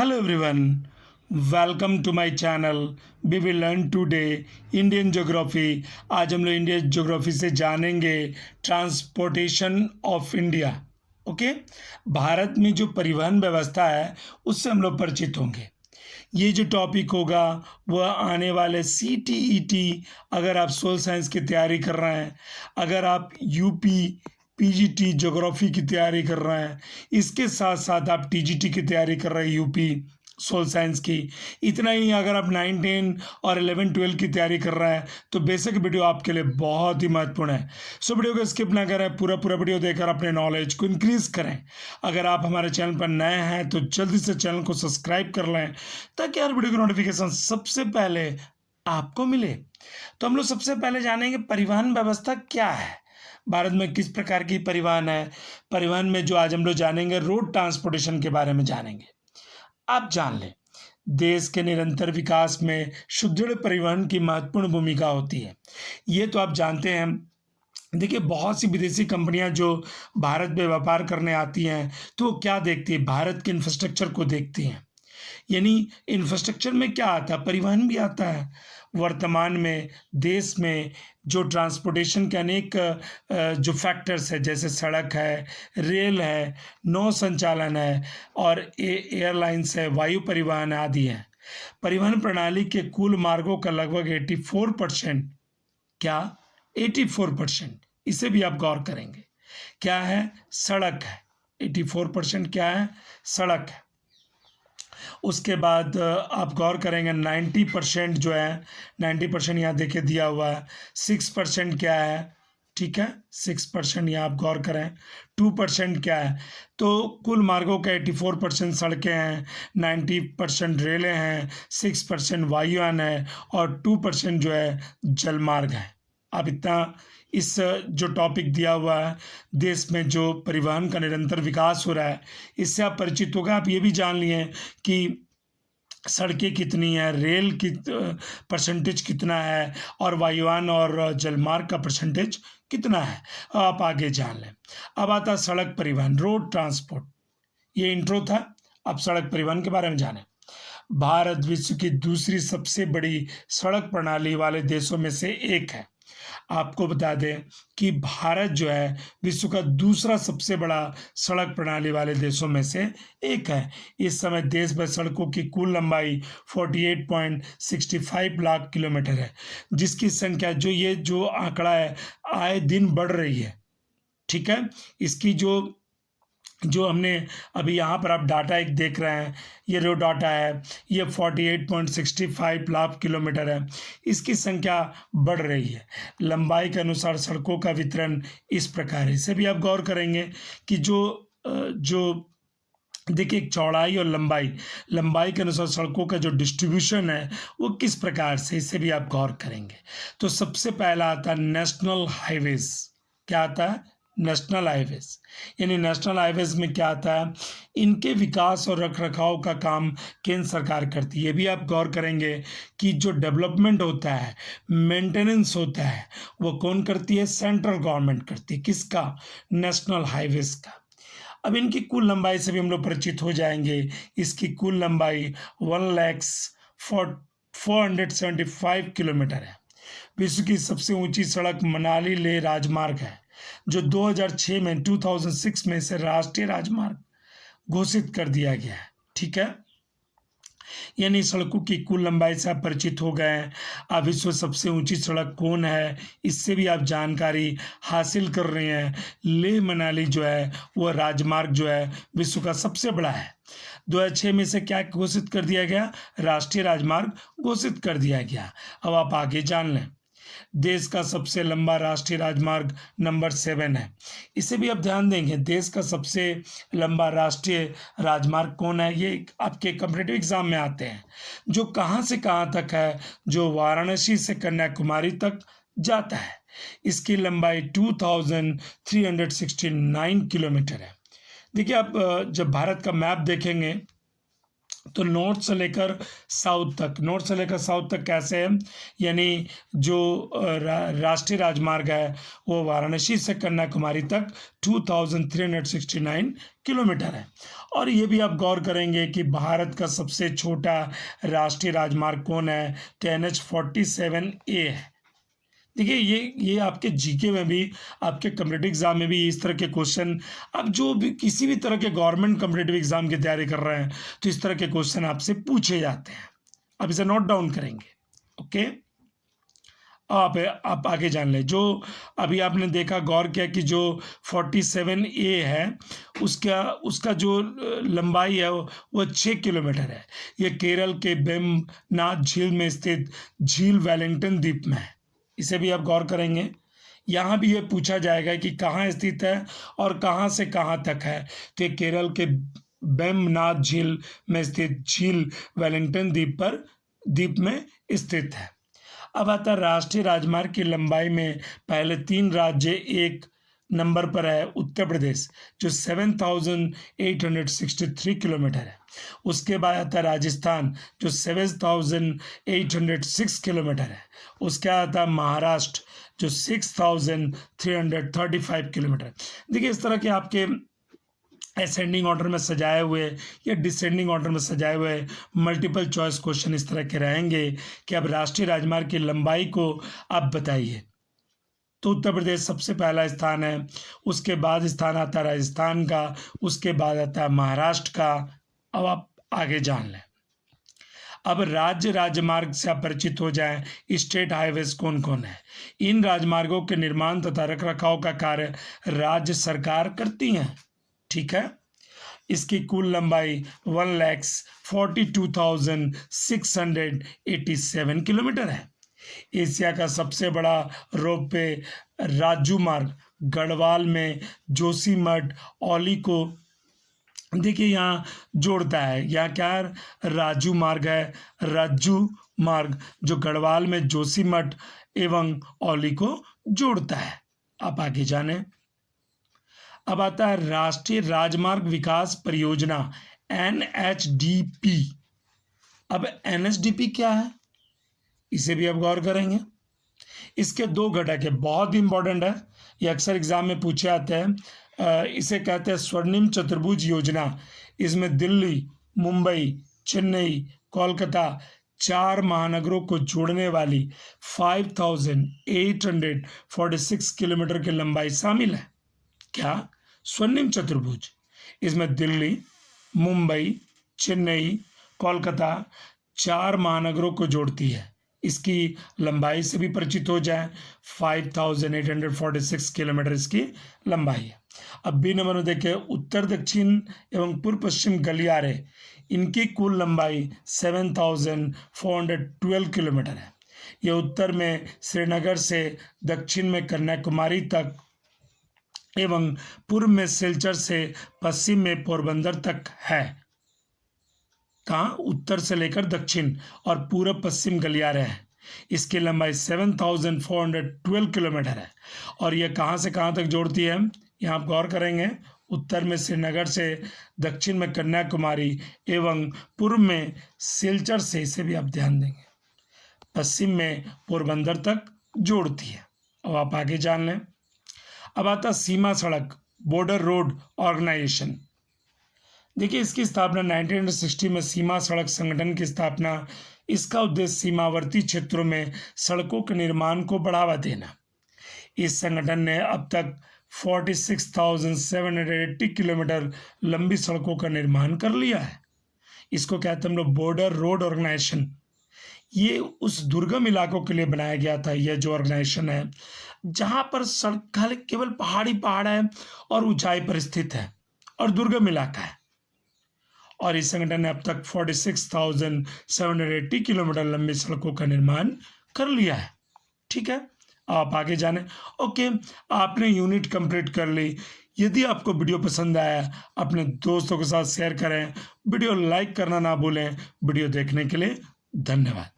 Hello everyone, welcome to my channel. We will learn today Indian Geography. आज हम लोग Indian geography से जानेंगे transportation of India. Okay, Bharat में जो परिवहन व्यवस्था है उससे हम लोग परिचित होंगे. ये जो टॉपिक होगा वह आने वाले CTET, अगर आप सोशल साइंस की तैयारी कर रहे हैं, अगर आप यूपी PGT ज्योग्राफी की तैयारी कर रहे हैं, इसके साथ साथ आप TGT की तैयारी कर रहे हैं यूपी सोशल साइंस की, इतना ही अगर आप 9, 10 और 11, 12 की तैयारी कर रहे हैं तो बेसिक वीडियो आपके लिए बहुत ही महत्वपूर्ण है. सो वीडियो को स्किप ना करें, पूरा वीडियो देखकर अपने नॉलेज को इंक्रीज करें. अगर आप हमारे चैनल पर नए हैं तो जल्दी से चैनल को सब्सक्राइब कर लें ताकि हर वीडियो की नोटिफिकेशन सबसे पहले आपको मिले. तो हम लोग सबसे पहले जानेंगे परिवहन व्यवस्था क्या है, भारत में किस प्रकार की परिवहन है. परिवहन में जो आज हम लोग जानेंगे रोड ट्रांसपोर्टेशन के बारे में जानेंगे. आप जान लें, देश के निरंतर विकास में सुदृढ़ परिवहन की महत्वपूर्ण भूमिका होती है. ये तो आप जानते हैं. देखिए, बहुत सी विदेशी कंपनियां जो भारत में व्यापार करने आती हैं तो वो क्या देखती है, भारत के इंफ्रास्ट्रक्चर को देखती हैं. यानी इंफ्रास्ट्रक्चर में क्या आता है, परिवहन भी आता है. वर्तमान में देश में जो ट्रांसपोर्टेशन के अनेक जो फैक्टर्स है, जैसे सड़क है, रेल है, नौ संचालन है और एयरलाइंस है, वायु परिवहन आदि है. परिवहन प्रणाली के कुल मार्गों का लगभग 84%, क्या 84%, इसे भी आप गौर करेंगे, क्या है, सड़क है. 84% क्या है, सड़क है. उसके बाद आप गौर करेंगे 90% जो है, 90% यहाँ देखिए दिया हुआ है. 6% क्या है, ठीक है, 6% यहाँ आप गौर करें. 2% क्या है, तो कुल मार्गों का 84% सड़कें हैं, 90% रेलें हैं, 6% वायुयान है और 2% जो है जलमार्ग है. अब इतना इस जो टॉपिक दिया हुआ है, देश में जो परिवहन का निरंतर विकास हो रहा है, इससे आप परिचित होगा. आप ये भी जान लिए कि सड़कें कितनी है, रेल की परसेंटेज कितना है और वायुयान और जलमार्ग का परसेंटेज कितना है, आप आगे जान लें. अब आता है सड़क परिवहन, रोड ट्रांसपोर्ट. ये इंट्रो था. अब सड़क परिवहन के बारे में जानें. भारत विश्व की दूसरी सबसे बड़ी सड़क प्रणाली वाले देशों में से एक है. आपको बता दें कि भारत जो है विश्व का दूसरा सबसे बड़ा सड़क प्रणाली वाले देशों में से एक है. इस समय देश में सड़कों की कुल लंबाई 48.65 लाख किलोमीटर है, जिसकी संख्या जो आंकड़ा है आए दिन बढ़ रही है. ठीक है, इसकी जो हमने अभी यहाँ पर आप डाटा एक देख रहे हैं, ये जो डाटा है ये 48.65 लाख किलोमीटर है. इसकी संख्या बढ़ रही है. लंबाई के अनुसार सड़कों का वितरण इस प्रकार है. इसे भी आप गौर करेंगे कि जो देखिए, चौड़ाई और लंबाई के अनुसार सड़कों का जो डिस्ट्रीब्यूशन है वो किस प्रकार से, इसे भी आप गौर करेंगे. तो सबसे पहला आता है नेशनल हाईवेज. क्या आता है, नेशनल हाईवेज. यानी नेशनल हाईवेज में क्या आता है, इनके विकास और रखरखाव का काम केंद्र सरकार करती है. ये भी आप गौर करेंगे कि जो डेवलपमेंट होता है, मेंटेनेंस होता है, वो कौन करती है, सेंट्रल गवर्नमेंट करती है. किसका, नेशनल हाईवेज का. अब इनकी कुल लंबाई से भी हम लोग परिचित हो जाएंगे. इसकी कुल लंबाई 1,04,475 किलोमीटर है. विश्व की सबसे ऊंची सड़क मनाली लेह राजमार्ग है, जो 2006 में से राष्ट्रीय राजमार्ग घोषित कर दिया गया है. ठीक है, यानी सड़कों की कुल लंबाई से आप परिचित हो गए हैं. अब विश्व सबसे ऊंची सड़क कौन है, इससे भी आप जानकारी हासिल कर रहे हैं. लेह मनाली जो है वो राजमार्ग जो है विश्व का सबसे बड़ा है. 2006 में से क्या घोषित कर दिया गया, राष्ट्रीय राजमार्ग घोषित कर दिया गया. अब आप आगे जान लें. देश का सबसे लंबा राष्ट्रीय राजमार्ग नंबर 7 है. इसे भी आप ध्यान देंगे, देश का सबसे लंबा राष्ट्रीय राजमार्ग कौन है, ये आपके कॉम्पिटिटिव एग्जाम में आते हैं. जो कहाँ से कहाँ तक है, जो वाराणसी से कन्याकुमारी तक जाता है. इसकी लंबाई 2369 किलोमीटर है. देखिए, आप जब भारत का मैप देखेंगे तो नॉर्थ से लेकर साउथ तक, नॉर्थ से लेकर साउथ तक कैसे है, यानी जो राष्ट्रीय राजमार्ग है वो वाराणसी से कन्याकुमारी तक 2369 किलोमीटर है। और ये भी आप गौर करेंगे कि भारत का सबसे छोटा राष्ट्रीय राजमार्ग कौन है, तो NH-47A है। देखिए ये आपके जीके में भी, आपके कम्पिटिटिव एग्जाम में भी इस तरह के क्वेश्चन, आप जो भी किसी भी तरह के गवर्नमेंट कम्पिटिटिव एग्जाम की तैयारी कर रहे हैं तो इस तरह के क्वेश्चन आपसे पूछे जाते हैं। आप इसे नोट डाउन करेंगे। ओके, आप आगे जान लें। जो अभी आपने देखा, गौर किया कि जो 47A है उसका जो लंबाई है वो 6 किलोमीटर है। ये केरल के वेम्बनाड झील में स्थित झील वेलिंगटन द्वीप में है। इसे भी आप गौर करेंगे। यहाँ भी ये पूछा जाएगा कि कहाँ स्थित है और कहाँ से कहाँ तक है, तो ये केरल के वेम्बनाड झील में स्थित झील वेलिंगटन द्वीप में स्थित है। अब आता है राष्ट्रीय राजमार्ग की लंबाई में पहले 3 राज्य, एक नंबर पर है उत्तर प्रदेश जो 7863 किलोमीटर है। उसके बाद आता है राजस्थान जो 7806 किलोमीटर है। उसके बाद आता है महाराष्ट्र जो 6335 किलोमीटर है। देखिए इस तरह के आपके असेंडिंग ऑर्डर में सजाए हुए या डिसेंडिंग ऑर्डर में सजाए हुए मल्टीपल चॉइस क्वेश्चन इस तरह के रहेंगे कि अब राष्ट्रीय राजमार्ग की लंबाई को आप बताइए। तो उत्तर प्रदेश सबसे पहला स्थान है, उसके बाद स्थान आता है राजस्थान का, उसके बाद आता है महाराष्ट्र का। अब आप आगे जान लें। अब राज्य राजमार्ग से आप परिचित हो जाएं, स्टेट हाईवेज कौन कौन है। इन राजमार्गों के निर्माण तथा रखरखाव का कार्य राज्य सरकार करती हैं। ठीक है, इसकी कुल लंबाई 1,42,687 किलोमीटर है। एशिया का सबसे बड़ा रोपवे राजू मार्ग गढ़वाल में जोशीमठ औली को, देखिए यहाँ जोड़ता है। यहाँ क्या है, राजू मार्ग है, राजू मार्ग जो गढ़वाल में जोशीमठ एवं औली को जोड़ता है। आप आगे जाने। अब आता है राष्ट्रीय राजमार्ग विकास परियोजना NHDP। अब NHDP क्या है, इसे भी आप गौर करेंगे। इसके 2 घटक है, बहुत इंपॉर्टेंट है, ये अक्सर एग्जाम में पूछे आते हैं। इसे कहते हैं स्वर्णिम चतुर्भुज योजना। इसमें दिल्ली, मुंबई, चेन्नई, कोलकाता 4 महानगरों को जोड़ने वाली 5846 किलोमीटर की लंबाई शामिल है। क्या, स्वर्णिम चतुर्भुज। इसमें दिल्ली, मुंबई, चेन्नई, कोलकाता 4 महानगरों को जोड़ती है। इसकी लंबाई से भी परिचित हो जाए, 5846 किलोमीटर इसकी लंबाई है। अब बी नंबर में देखें, उत्तर दक्षिण एवं पूर्व पश्चिम गलियारे, इनकी कुल लंबाई 7412 किलोमीटर है। ये उत्तर में श्रीनगर से दक्षिण में कन्याकुमारी तक एवं पूर्व में सिलचर से पश्चिम में पोरबंदर तक है। कहाँ, उत्तर से लेकर दक्षिण और पूर्व पश्चिम गलियारे हैं। इसकी लंबाई 7412 किलोमीटर है। और यह कहाँ से कहाँ तक जोड़ती है, यहाँ आप गौर करेंगे। उत्तर में श्रीनगर से, दक्षिण में कन्याकुमारी एवं पूर्व में सिलचर से, इसे भी आप ध्यान देंगे, पश्चिम में पोरबंदर तक जोड़ती है। अब आप आगे जान लें। अब आता सीमा सड़क बॉर्डर रोड ऑर्गेनाइजेशन। देखिए इसकी स्थापना 1960 में सीमा सड़क संगठन की स्थापना। इसका उद्देश्य सीमावर्ती क्षेत्रों में सड़कों के निर्माण को बढ़ावा देना। इस संगठन ने अब तक 46,780 किलोमीटर लंबी सड़कों का निर्माण कर लिया है। इसको कहते हैं हम लोग बॉर्डर रोड ऑर्गेनाइजेशन। ये उस दुर्गम इलाकों के लिए बनाया गया था। यह जो ऑर्गेनाइजेशन है जहाँ पर सड़क खाली केवल पहाड़ है और ऊंचाई पर स्थित है और दुर्गम इलाका है। और इस संगठन ने अब तक 46,780 किलोमीटर लंबी सड़कों का निर्माण कर लिया है। ठीक है, आप आगे जाने। ओके, आपने यूनिट कंप्लीट कर ली। यदि आपको वीडियो पसंद आया, अपने दोस्तों के साथ शेयर करें। वीडियो लाइक करना ना भूलें। वीडियो देखने के लिए धन्यवाद।